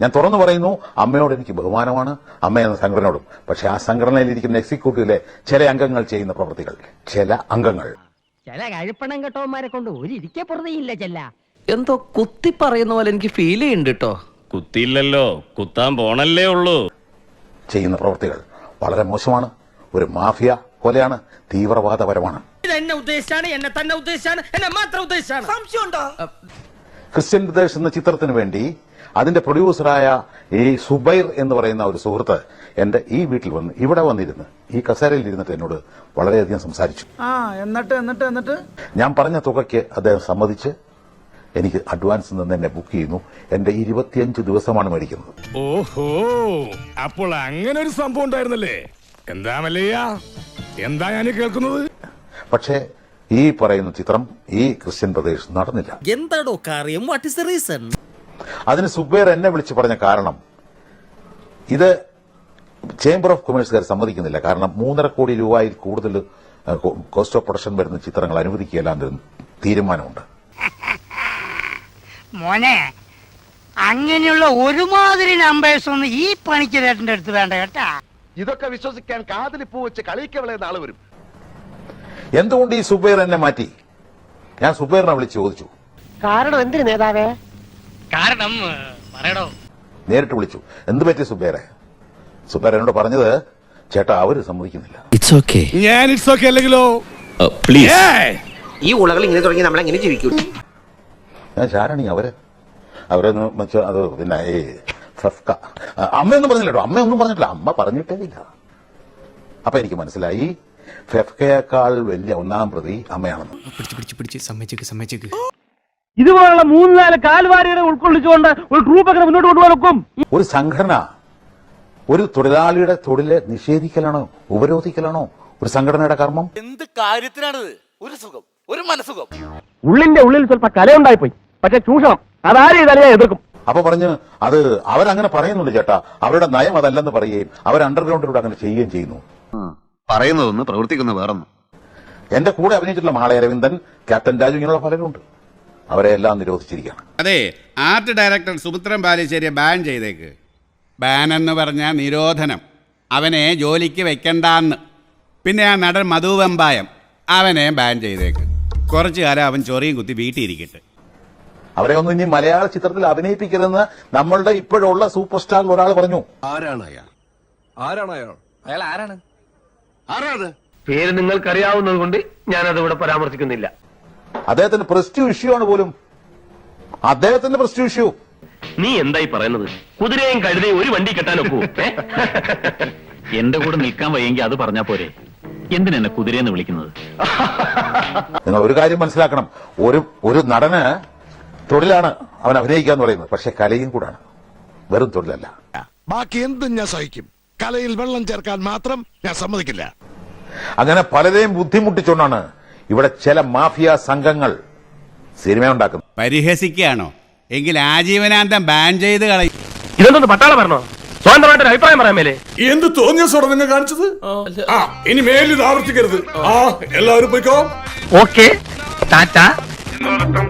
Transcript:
ഞാൻ തുറന്നു പറയുന്നു, അമ്മയോട് എനിക്ക് ബഹുമാനമാണ്, അമ്മ എന്ന സംഘടനയോടും. പക്ഷെ ആ സംഘടനയിലിരിക്കുന്ന എക്സിക്യൂട്ടീവിലെ ചില അംഗങ്ങൾ ചെയ്യുന്ന പ്രവൃത്തികൾ, ചില അംഗങ്ങൾ ചില കഴിപ്പണം കെട്ടവന്മാരെ കൊണ്ട് ഒരു ഇരിക്കെ പുറത്തേയില്ല. ചെല്ല എന്തോ കുത്തി പറയുന്ന പോലെ എനിക്ക് ഫീൽ ചെയ്യുന്നുണ്ട് കേട്ടോ. കുത്തിയില്ലല്ലോ, കുത്താൻ പോണല്ലേ ഉള്ളൂ. ചെയ്യുന്ന പ്രവൃത്തികൾ വളരെ മോശമാണ്. ഒരു മാഫിയ പോലെയാണ്, തീവ്രവാദപരമാണ്. എന്നെ ഉദ്ദേശിച്ചാണ്, എന്നെ തന്നെ ഉദ്ദേശിച്ചാണ്, എന്നെ മാത്രം ഉദ്ദേശിച്ചാണ്. സംശയമുണ്ടോ? ക്രിസ്ത്യൻ ബ്രദേഴ്സ് എന്ന ചിത്രത്തിന് വേണ്ടി അതിന്റെ പ്രൊഡ്യൂസറായ ഈ സുബൈർ എന്ന് പറയുന്ന ഒരു സുഹൃത്ത് എന്റെ ഈ വീട്ടിൽ വന്ന് ഇവിടെ വന്നിരുന്ന് ഈ കസേരയിൽ ഇരുന്നിട്ട് എന്നോട് വളരെയധികം സംസാരിച്ചു. എന്നിട്ട് ഞാൻ പറഞ്ഞ തുകയ്ക്ക് അദ്ദേഹം സമ്മതിച്ച് എനിക്ക് അഡ്വാൻസ് നിന്ന് എന്നെ ബുക്ക് ചെയ്യുന്നു. എന്റെ 25 ദിവസമാണ് മേടിക്കുന്നത്. ഓഹോ, അപ്പോൾ അങ്ങനെ ഒരു സംഭവം ഉണ്ടായിരുന്നല്ലേ? എന്താ മല്ലയ്യ, എന്താ ഞാൻ കേൾക്കുന്നത്? പക്ഷേ ഈ പറയുന്ന ചിത്രം ഈ ക്രിസ്ത്യൻ ബ്രദേഴ്സ് നടന്നില്ല. എന്താടോ കാര്യം? What is the reason? അതിന് സുബൈർ എന്നെ വിളിച്ച് പറഞ്ഞ കാരണം, ഇത് ചേംബർ ഓഫ് കൊമേഴ്സുകാർ സമ്മതിക്കുന്നില്ല. കാരണം 3.5 കോടി രൂപയിൽ കൂടുതൽ കോസ്റ്റ് ഓഫ് പ്രൊഡക്ഷൻ വരുന്ന ചിത്രങ്ങൾ അനുവദിക്കുകയല്ലാതെ തീരുമാനമുണ്ട്. മോനെ, അങ്ങനെയുള്ള ഒരുമാതിരി നമ്പേഴ്സ് ഒന്നും ഈ പണിക്കരേട്ടന്റെ അടുത്ത് വേണ്ട കേട്ടാ. ഇതൊക്കെ വിശ്വസിക്കാൻ കാതിലിപ്പൂ വെച്ച് കളിക്കവളെ നാളെ വരും. എന്തുകൊണ്ട് ഈ സുബൈർ എന്നെ മാറ്റി? ഞാൻ സുബൈറിനെ വിളിച്ച് ചോദിച്ചു. കാരണം എന്തിനു നേതാവേ? കാരണം പറയടോ. നേരിട്ട് വിളിച്ചു. എന്ത് പറ്റി സുബൈറെ? സുബൈർ എന്നോട് പറഞ്ഞത്, ചേട്ടാ അവര് സമ്മതിക്കുന്നില്ല. ഞാൻ ഇറ്റ്സ് ഓക്കേ അല്ലെങ്കിലോ? ഈ ഉളകൾ ഇങ്ങനെ തുടങ്ങി നമ്മളെങ്ങനെ ജീവിക്കും? ഞാൻ ശാരണി അവരെന്ന് വെച്ചാൽ അത് പിന്നെ ഈ ഫഫ്ക അമ്മയൊന്നും പറഞ്ഞില്ല കേട്ടോ. അമ്മയൊന്നും പറഞ്ഞിട്ടില്ല, അമ്മ പറഞ്ഞിട്ടേ ഇല്ല. അപ്പൊ എനിക്ക് മനസ്സിലായി ഫെഫ്കയേക്കാൾ വലിയ ഒന്നാം പ്രതി അമ്മയാണെന്ന്. സമ്മതിച്ചേക്ക്. ഇതുപോലുള്ള 3-4 കാൽവാരികളെ ഉൾക്കൊള്ളിച്ചുകൊണ്ട് ഒരു ട്രൂപ്പ് അങ്ങനെ മുന്നോട്ട് കൊണ്ടുപോകാൻ നോക്കും. ഒരു സംഘടന ഒരു തൊഴിലാളിയുടെ തൊഴിലെ നിഷേധിക്കലാണോ, ഉപരോധിക്കലാണോ ഒരു സംഘടനയുടെ കർമ്മം? എന്ത് കാര്യത്തിനാണിത്? ഒരു സുഖം, ഒരു മനസുഖം. ഉള്ളിന്റെ ഉള്ളിൽ സ്വല്പ കലയുണ്ടായിപ്പോയി, പക്ഷെ ചൂഷണം അതാരും ഇതല്ല എതിർക്കും. അപ്പൊ പറഞ്ഞ് അത് അവരങ്ങനെ പറയുന്നുണ്ട് ചേട്ടാ, അവരുടെ നയം അതല്ലെന്ന് പറയുകയും അവർ അണ്ടർഗ്രൗണ്ടിലൂടെ അങ്ങനെ ചെയ്യുകയും ചെയ്യുന്നു. പറയുന്നതൊന്ന് പ്രവർത്തിക്കുന്ന വേറൊന്ന്. എന്റെ കൂടെ അഭിനയിച്ചിട്ടുള്ള മാള അരവിന്ദൻ, ക്യാപ്റ്റൻ രാജു, ഇങ്ങനെയുള്ള പലരുണ്ട്. അവരെ എല്ലാം നിരോധിച്ചിരിക്കുകയാണ്. അതെ, ആർട്ട് ഡയറക്ടർ സുമിത്രൻ ബാലുശ്ശേരിയെ ബാൻ ചെയ്തേക്ക്. ബാൻ എന്ന് പറഞ്ഞാൽ നിരോധനം. അവനെ ജോലിക്ക് വെക്കണ്ടെന്ന്. പിന്നെ ആ നടൻ മധു വെമ്പായം, അവനെ ബാൻ ചെയ്തേക്ക്. കുറച്ചു കാലം അവൻ ചൊറിയും കുത്തി വീട്ടിയിരിക്കട്ടെ. അവരെ ഒന്നും ഇനി മലയാള ചിത്രത്തിൽ അഭിനയിപ്പിക്കരുതെന്ന് നമ്മളുടെ ഇപ്പോഴുള്ള സൂപ്പർ സ്റ്റാറിൽ ഒരാൾ പറഞ്ഞു. ആരാണ് അയാൾ? അയാൾ ആരാണ്? പേര് നിങ്ങൾക്കറിയാവുന്നത് കൊണ്ട് ഞാനത് ഇവിടെ പരാമർശിക്കുന്നില്ല. അദ്ദേഹത്തിന്റെ പ്രസ്റ്റീജ് ഇഷ്യൂ ആണ് പോലും. അദ്ദേഹത്തിന്റെ പ്രസ്റ്റീജ് ഇഷ്യൂ. നീ എന്തായി പറയുന്നത്? കുതിരയും കഴുതയും ഒരു വണ്ടി കെട്ടാനൊക്കൂ? എന്റെ കൂടെ നിൽക്കാൻ വയ്യെങ്കിൽ അത് പറഞ്ഞാ പോരെ? എന്തിനെന്നെ കുതിരയെന്ന് വിളിക്കുന്നത്? നിങ്ങൾ ഒരു കാര്യം മനസ്സിലാക്കണം, ഒരു നടന് തൊഴിലാണ് അവൻ അഭിനയിക്കുക എന്ന് പറയുന്നത്, പക്ഷെ കലയും കൂടാണ്, വെറും തൊഴിലല്ല. ബാക്കി എന്തും ഞാൻ സഹിക്കും, കലയിൽ വെള്ളം ചേർക്കാൻ മാത്രം ഞാൻ സമ്മതിക്കില്ല. അങ്ങനെ പലരെയും ബുദ്ധിമുട്ടിച്ചുകൊണ്ടാണ് ഇവിടെ ചില മാഫിയ സംഘങ്ങൾ സിനിമ ഉണ്ടാക്കുന്നത്. പരിഹസിക്കുകയാണോ? എങ്കിൽ ആജീവനാന്തം ബാൻ ചെയ്ത് കളയും. ഇതൊന്നും പട്ടാള പറഞ്ഞോ? സ്വന്തമായിട്ടൊരു അഭിപ്രായം പറയാൻ മേലെ. എന്ത് തോന്നിയ സോടെ നിങ്ങൾ കാണിച്ചത്? ഇനി മേലിൽ ഇത് ആവർത്തിക്കരുത്. എല്ലാവരും പോയിക്കോ. ഓക്കെ, ടാറ്റ. എന്തൊരത്തം